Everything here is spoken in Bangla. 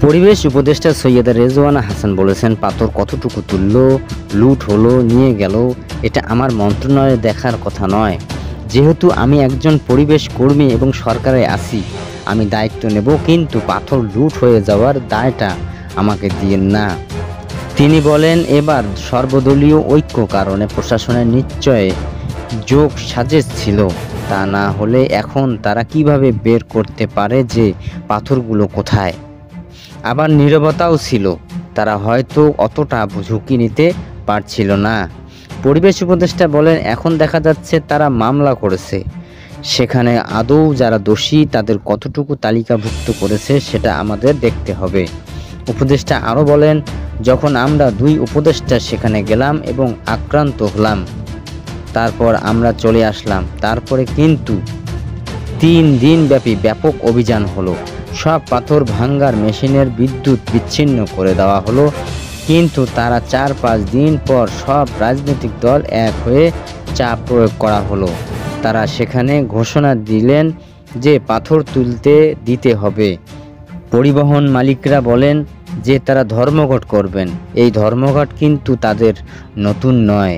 পরিবেশ উপদেষ্টা সৈয়দা রেজওয়ানা হাসান বলেছেন, পাথর কতটুকু তুললো, লুট হলো, নিয়ে গেল, এটা আমার মন্ত্রণালয়ে দেখার কথা নয়। যেহেতু আমি একজন পরিবেশ কর্মী এবং সরকারে আছি, আমি দায়িত্ব নেব, কিন্তু পাথর লুট হয়ে যাওয়ার দায়টা আমাকে দিয়েন না। তিনি বলেন, এবার সর্বদলীয় ঐক্য কারণে প্রশাসনের নিশ্চয় যোগ সাজেশ ছিল, তা না হলে এখন তারা কিভাবে বের করতে পারে যে পাথরগুলো কোথায়। আবার নীরবতাও ছিল, তারা হয়তো অতটা ঝুঁকি নিতে পারছিল না। পরিবেশ উপদেষ্টা বলেন, এখন দেখা যাচ্ছে তারা মামলা করেছে, সেখানে আদৌ যারা দোষী তাদের কতটুকু তালিকাভুক্ত করেছে সেটা আমাদের দেখতে হবে। উপদেষ্টা আরও বলেন, যখন আমরা 2 উপদেষ্টা সেখানে গেলাম এবং আক্রান্ত হলাম, তারপর আমরা চলে আসলাম, তারপরে কিন্তু 3 দিনব্যাপী ব্যাপক অভিযান হলো। সব পাথর ভাঙ্গার মেশিনের বিদ্যুৎ বিচ্ছিন্ন করে দেওয়া হলো, কিন্তু তারা 4-5 দিন পর সব রাজনৈতিক দল এক হয়ে চাপ প্রয়োগ করা হলো। তারা সেখানে ঘোষণা দিলেন যে পাথর তুলতে দিতে হবে। পরিবহন মালিকরা বলেন যে তারা ধর্মঘট করবেন। এই ধর্মঘট কিন্তু তাদের নতুন নয়।